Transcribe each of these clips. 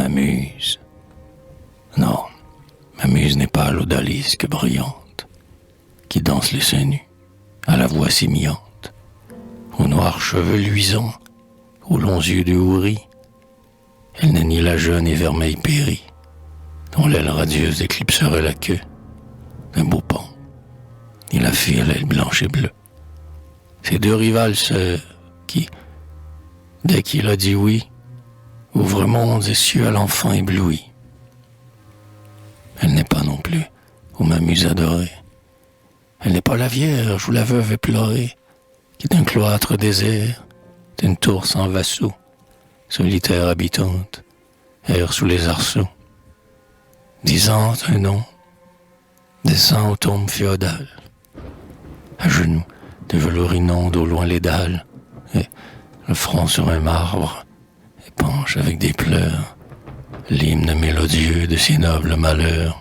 ma muse. Non, ma muse n'est pas l'odalisque brillante, qui danse les seins nus, à la voix sémillante, aux noirs cheveux luisants, aux longs yeux de houris. Elle n'est ni la jeune et vermeille péri, dont l'aile radieuse éclipserait la queue d'un beau pan, ni la fille à l'aile blanche et bleue. Ces deux rivales sœurs qui, dès qu'il a dit oui, ouvrent mondes et cieux à l'enfant ébloui. Elle n'est pas non plus où ma muse adorée. Elle n'est pas la vierge ou la veuve éplorée, qui d'un cloître désert, d'une tour sans vassaux, solitaire habitante, erre sous les arceaux, disant un nom, descend aux tombes féodales, à genoux, de velours inonde au loin les dalles, et le front sur un marbre, épanche avec des pleurs l'hymne mélodieux de ses nobles malheurs.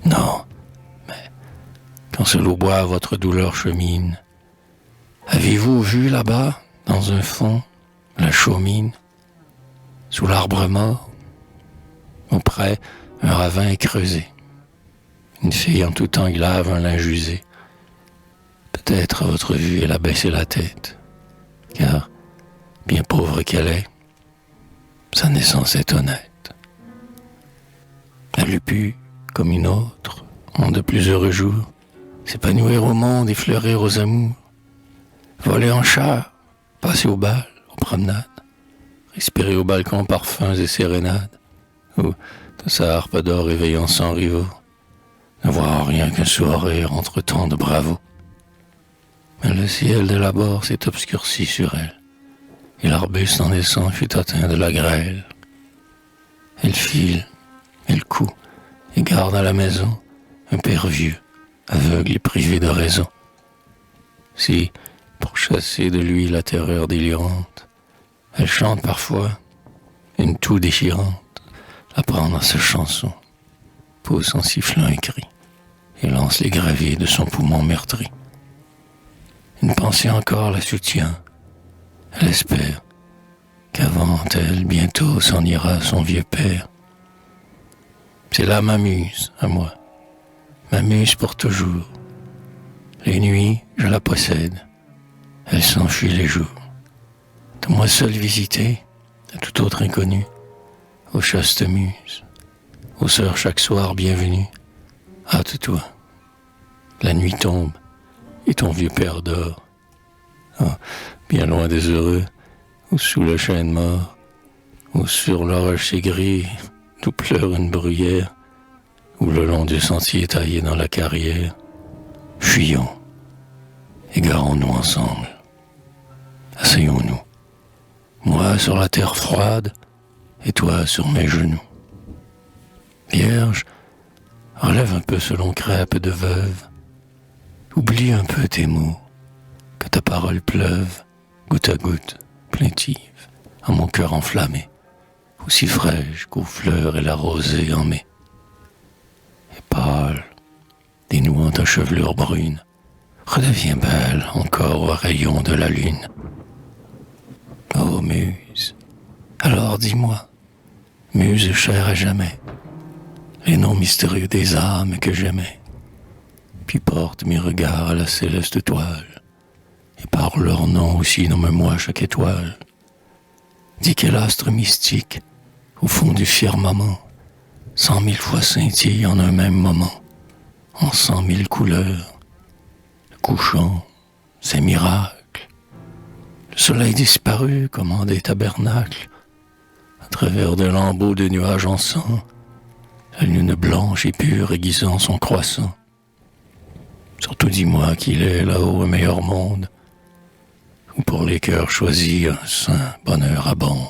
Non, mais quand seul au bois votre douleur chemine, avez-vous vu là-bas, dans un fond, la chaumine, sous l'arbre mort, auprès, un ravin est creusé. Une fille en tout temps y lave un linge usé. Peut-être à votre vue elle a baissé la tête, car, bien pauvre qu'elle est, sa naissance est honnête. Elle eût pu, comme une autre, en de plus heureux jours, s'épanouir au monde et fleurir aux amours, voler en char, passer au bal, aux promenades, respirer au balcon parfums et sérénades, ou de sa harpe d'or éveillant sans rivaux, ne voir rien qu'un sourire entre tant de bravos. Mais le ciel de l'abord s'est obscurci sur elle, et l'arbuste en naissant fut atteint de la grêle. Elle file, elle coud, et garde à la maison un père vieux, aveugle et privé de raison. Si, pour chasser de lui la terreur délirante, elle chante parfois, une toux déchirante, la prend dans sa chanson, pousse en sifflant un cri, et lance les graviers de son poumon meurtri. Une pensée encore la soutient, elle espère qu'avant elle, bientôt s'en ira son vieux père. C'est là ma muse, à moi, ma muse pour toujours. Les nuits, je la possède, elle s'enfuit les jours. De moi seul visité, à tout autre inconnu, aux chastes muses, aux sœurs chaque soir bienvenue. Hâte-toi, la nuit tombe, et ton vieux père dort. Oh, bien loin des heureux, ou sous le chêne mort, ou sur l'orge gris, d'où pleure une bruyère, ou le long du sentier taillé dans la carrière. Fuyons, égarons-nous ensemble. Asseyons-nous, moi sur la terre froide, et toi sur mes genoux. Vierge, relève un peu ce long crêpe de veuve, oublie un peu tes mots, que ta parole pleuve, goutte à goutte, plaintive, en mon cœur enflammé, aussi fraîche qu'aux fleurs et la rosée en mai. Et pâle, dénouant ta chevelure brune, redeviens belle encore au rayon de la lune. Ô muse, alors dis-moi, muse chère à jamais, les noms mystérieux des âmes que j'aimais, puis porte mes regards à la céleste toile, et par leur nom aussi nomme-moi chaque étoile. Dis quel astre mystique, au fond du firmament, 100 000 fois scintille en un même moment, en 100 000 couleurs, le couchant, ses miracles, le soleil disparu comme en des tabernacles, à travers des lambeaux de nuages en sang, la lune blanche et pure aiguisant son croissant. Surtout dis-moi qu'il est là-haut un meilleur monde, où pour les cœurs choisis un saint bonheur abonde.